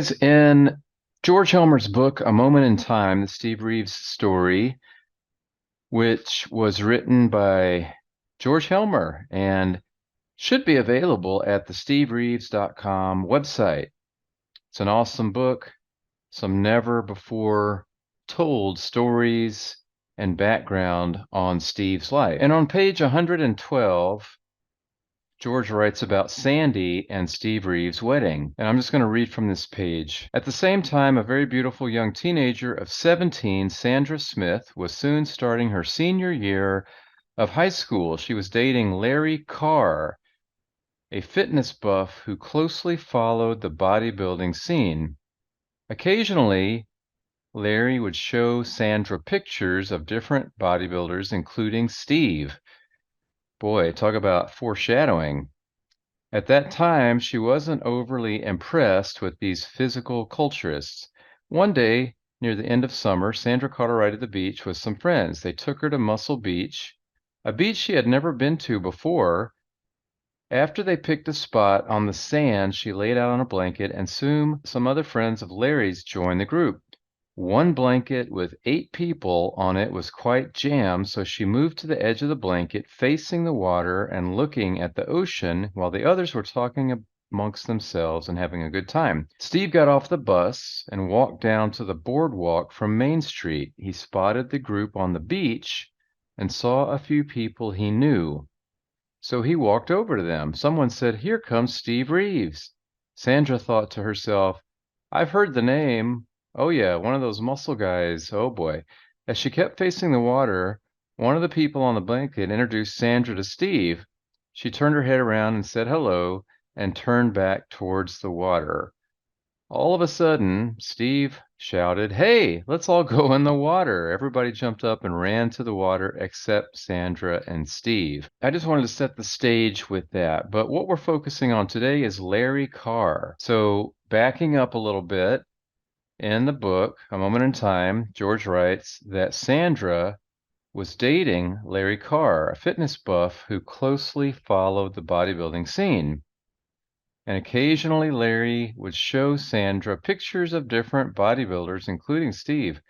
guys, in George Helmer's book, A Moment in Time, the Steve Reeves story, which was written by George Helmer and should be available at the stevereeves.com website. It's an awesome book, some never before told stories and background on Steve's life. And on page 112, George writes about Sandy and Steve Reeves' wedding, and I'm just going to read from this page. At the same time, a very beautiful young teenager of 17, Sandra Smith, was soon starting her senior year of high school. She was dating Larry Carr, a fitness buff who closely followed the bodybuilding scene. Occasionally, Larry would show Sandra pictures of different bodybuilders, including Steve. Boy, talk about foreshadowing. At that time, she wasn't overly impressed with these physical culturists. One day, near the end of summer, Sandra caught a ride at the beach with some friends. They took her to Muscle Beach, a beach she had never been to before. After they picked a spot on the sand, she laid out on a blanket, and soon some other friends of Larry's joined the group. One blanket with 8 people on it was quite jammed, so she moved to the edge of the blanket, facing the water and looking at the ocean, while the others were talking amongst themselves and having a good time. Steve got off the bus and walked down to the boardwalk from Main Street. He spotted the group on the beach and saw a few people he knew. So he walked over to them. Someone said, "Here comes Steve Reeves." Sandra thought to herself, "I've heard the name. Oh yeah, one of those muscle guys. Oh boy." As she kept facing the water, one of the people on the blanket introduced Sandra to Steve. She turned her head around and said hello and turned back towards the water. All of a sudden, Steve shouted, "Hey, let's all go in the water." Everybody jumped up and ran to the water except Sandra and Steve. I just wanted to set the stage with that. But what we're focusing on today is Larry Carr. So backing up a little bit, in the book, A Moment in Time, George writes that Sandra was dating Larry Carr, a fitness buff who closely followed the bodybuilding scene. And occasionally Larry would show Sandra pictures of different bodybuilders, including Steve.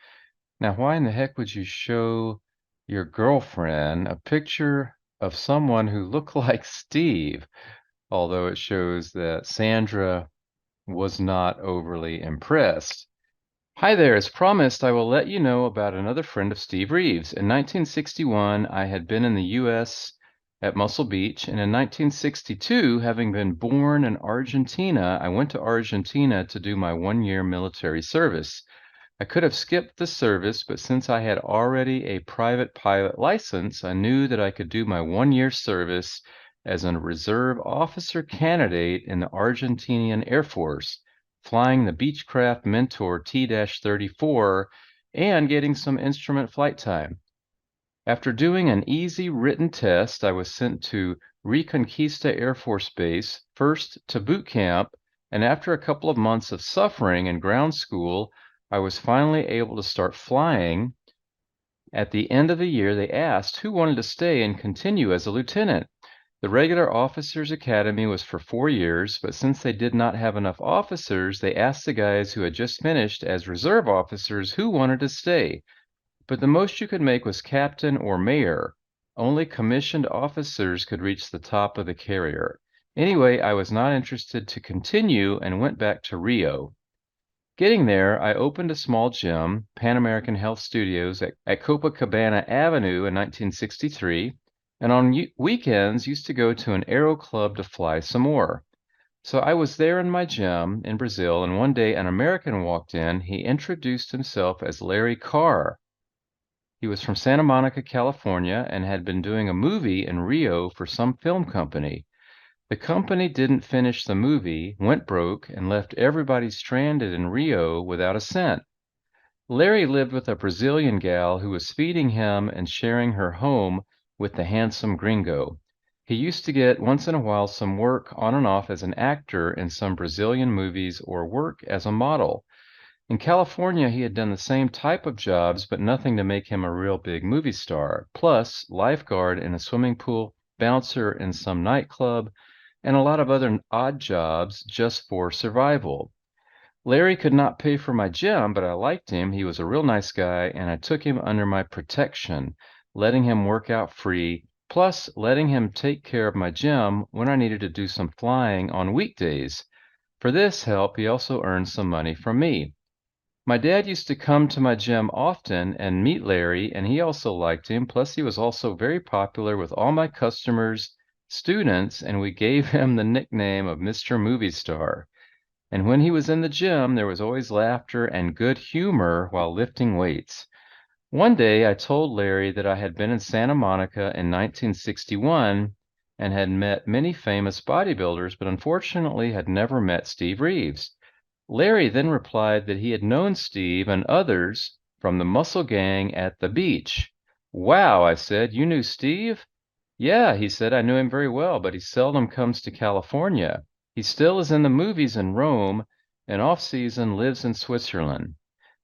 Now, why in the heck would you show your girlfriend a picture of someone who looked like Steve? Although it shows that Sandra was not overly impressed. Hi there, as promised, I will let you know about another friend of Steve Reeves. In 1961, I had been in the U.S. at Muscle Beach, and in 1962, having been born in Argentina, I went to Argentina to do my 1-year military service. I could have skipped the service, but since I had already a private pilot license, I knew that I could do my 1-year service as a reserve officer candidate in the Argentinian Air Force, flying the Beechcraft Mentor T-34 and getting some instrument flight time. After doing an easy written test, I was sent to Reconquista Air Force Base, first to boot camp, and after a couple of months of suffering in ground school, I was finally able to start flying. At the end of the year, they asked who wanted to stay and continue as a lieutenant. The regular officers' academy was for 4 years, but since they did not have enough officers, they asked the guys who had just finished as reserve officers who wanted to stay. But the most you could make was captain or mayor. Only commissioned officers could reach the top of the carrier. Anyway, I was not interested to continue and went back to Rio. Getting there, I opened a small gym, Pan American Health Studios, at Copacabana Avenue in 1963, and on weekends used to go to an aero club to fly some more. So I was there in my gym in Brazil, and one day an American walked in. He introduced himself as Larry Carr. He was from Santa Monica, California, and had been doing a movie in Rio for some film company. The company didn't finish the movie, went broke, and left everybody stranded in Rio without a cent. Larry lived with a Brazilian gal who was feeding him and sharing her home with the handsome gringo. He used to get once in a while some work on and off as an actor in some Brazilian movies or work as a model. In California, he had done the same type of jobs, but nothing to make him a real big movie star. Plus, lifeguard in a swimming pool, bouncer in some nightclub, and a lot of other odd jobs just for survival. Larry could not pay for my gym, but I liked him. He was a real nice guy, and I took him under my protection, letting him work out free, plus letting him take care of my gym when I needed to do some flying on weekdays. For this help, he also earned some money from me. My dad used to come to my gym often and meet Larry, and he also liked him. Plus, he was also very popular with all my customers, students, and we gave him the nickname of Mr. Movie Star. And when he was in the gym, there was always laughter and good humor while lifting weights. One day, I told Larry that I had been in Santa Monica in 1961 and had met many famous bodybuilders, but unfortunately had never met Steve Reeves. Larry then replied that he had known Steve and others from the Muscle Gang at the beach. Wow, I said, you knew Steve? Yeah, he said, I knew him very well, but he seldom comes to California. He still is in the movies in Rome and off season lives in Switzerland.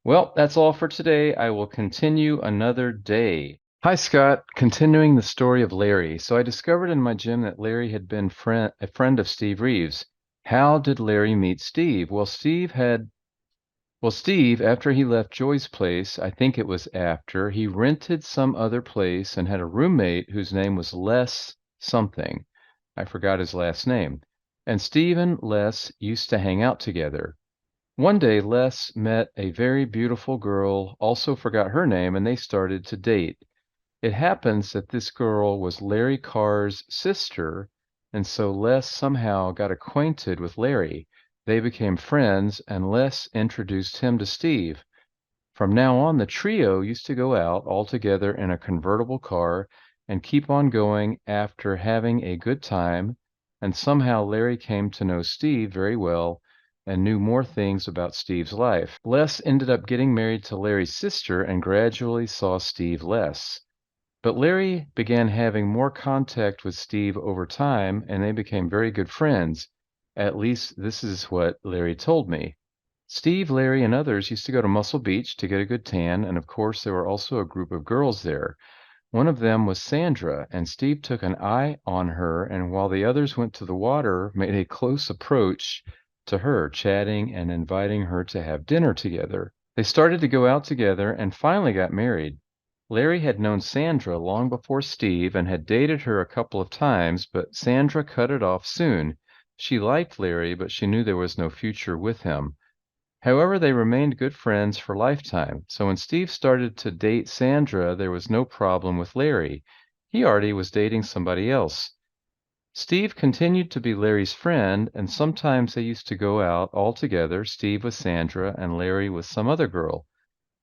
Well, that's all for today. I will continue another day. Hi, Scott. Continuing the story of Larry. So I discovered in my gym that Larry had been a friend of Steve Reeves. How did Larry meet Steve? Steve, after he left Joy's place, I think it was after, he rented some other place and had a roommate whose name was Les something. I forgot his last name. And Steve and Les used to hang out together. One day, Les met a very beautiful girl, also forgot her name, and they started to date. It happens that this girl was Larry Carr's sister, and so Les somehow got acquainted with Larry. They became friends, and Les introduced him to Steve. From now on, the trio used to go out all together in a convertible car and keep on going after having a good time, and somehow Larry came to know Steve very well and knew more things about Steve's life. Les ended up getting married to Larry's sister and gradually saw Steve less. But Larry began having more contact with Steve over time, and they became very good friends. At least this is what Larry told me. Steve, Larry, and others used to go to Muscle Beach to get a good tan, and of course there were also a group of girls there. One of them was Sandra, and Steve took an eye on her, and while the others went to the water, made a close approach to her, chatting and inviting her to have dinner together. They started to go out together and finally got married. Larry had known Sandra long before Steve and had dated her a couple of times, but Sandra cut it off soon. She liked Larry, but she knew there was no future with him. However, they remained good friends for a lifetime. So when Steve started to date Sandra, there was no problem with Larry. He already was dating somebody else. Steve continued to be Larry's friend, and sometimes they used to go out all together, Steve with Sandra and Larry with some other girl.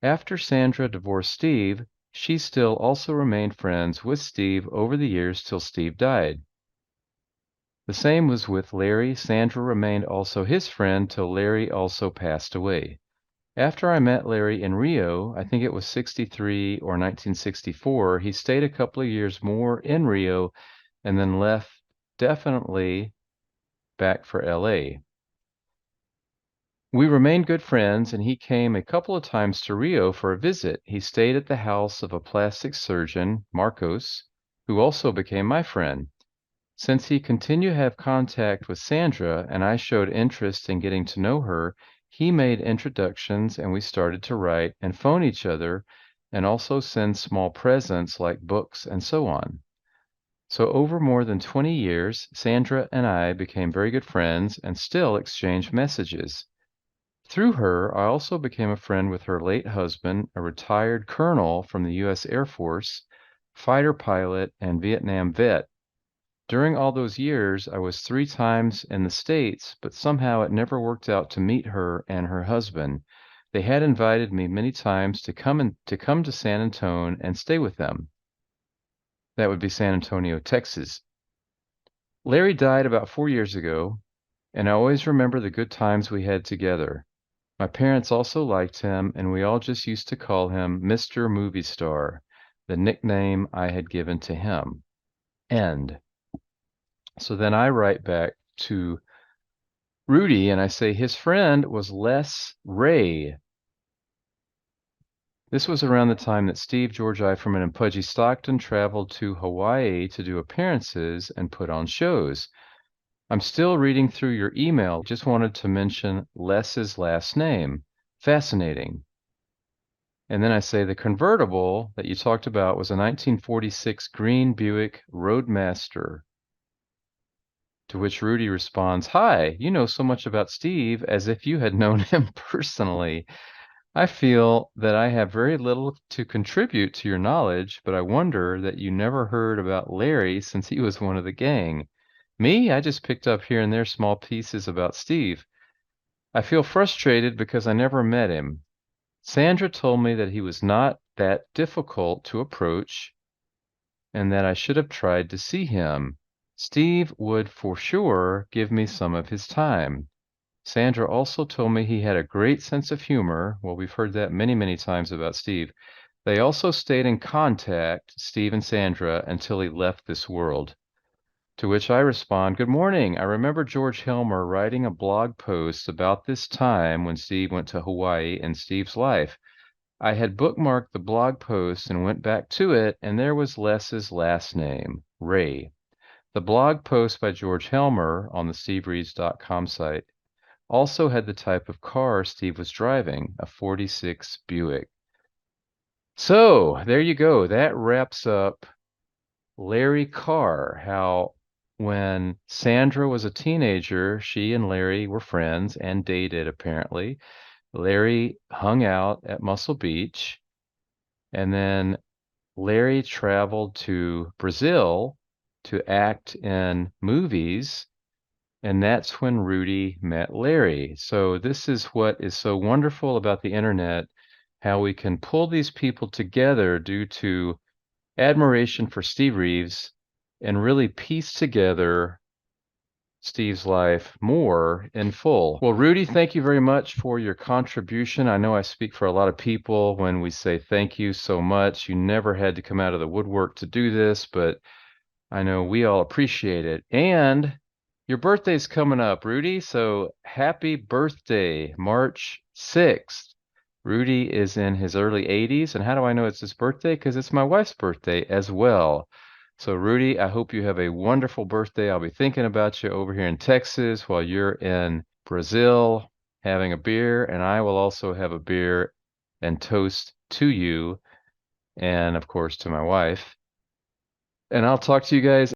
After Sandra divorced Steve, she still also remained friends with Steve over the years till Steve died. The same was with Larry. Sandra remained also his friend till Larry also passed away. After I met Larry in Rio, I think it was 63 or 1964, he stayed a couple of years more in Rio and then left definitely back for LA. We remained good friends, and he came a couple of times to Rio for a visit. He stayed at the house of a plastic surgeon, Marcos, who also became my friend. Since he continued to have contact with Sandra and I showed interest in getting to know her, he made introductions and we started to write and phone each other and also send small presents like books and so on. So over more than 20 years, Sandra and I became very good friends and still exchange messages. Through her, I also became a friend with her late husband, a retired colonel from the U.S. Air Force, fighter pilot, and Vietnam vet. During all those years, I was 3 times in the States, but somehow it never worked out to meet her and her husband. They had invited me many times to come to San Antonio and stay with them. That would be San Antonio, Texas. Larry died about 4 years ago, and I always remember the good times we had together. My parents also liked him, and we all just used to call him Mr. Movie Star, the nickname I had given to him. End. So then I write back to Rudy and I say his friend was Les Ray. This was around the time that Steve, George Eiferman, and Pudgy Stockton traveled to Hawaii to do appearances and put on shows. I'm still reading through your email. Just wanted to mention Les's last name. Fascinating. And then I say the convertible that you talked about was a 1946 green Buick Roadmaster. To which Rudy responds, "Hi, you know so much about Steve as if you had known him personally. I feel that I have very little to contribute to your knowledge, but I wonder that you never heard about Larry since he was one of the gang. Me, I just picked up here and there small pieces about Steve. I feel frustrated because I never met him. Sandra told me that he was not that difficult to approach and that I should have tried to see him. Steve would for sure give me some of his time. Sandra also told me he had a great sense of humor. Well, we've heard that many, many times about Steve. They also stayed in contact, Steve and Sandra, until he left this world. To which I respond, "Good morning. I remember George Helmer writing a blog post about this time when Steve went to Hawaii in Steve's life. I had bookmarked the blog post and went back to it, and there was Les's last name, Ray. The blog post by George Helmer on the stevereeves.com site also had the type of car Steve was driving, a 46 Buick." So there you go. That wraps up Larry Carr, how when Sandra was a teenager, she and Larry were friends and dated, apparently. Larry hung out at Muscle Beach, and then Larry traveled to Brazil to act in movies, and that's when Rudy met Larry. So this is what is so wonderful about the internet, how we can pull these people together due to admiration for Steve Reeves and really piece together Steve's life more in full. Well, Rudy, thank you very much for your contribution. I know I speak for a lot of people when we say thank you so much. You never had to come out of the woodwork to do this, but I know we all appreciate it. And your birthday's coming up, Rudy. So happy birthday, March 6th. Rudy is in his early 80s. And how do I know it's his birthday? Because it's my wife's birthday as well. So, Rudy, I hope you have a wonderful birthday. I'll be thinking about you over here in Texas while you're in Brazil having a beer. And I will also have a beer and toast to you and, of course, to my wife. And I'll talk to you guys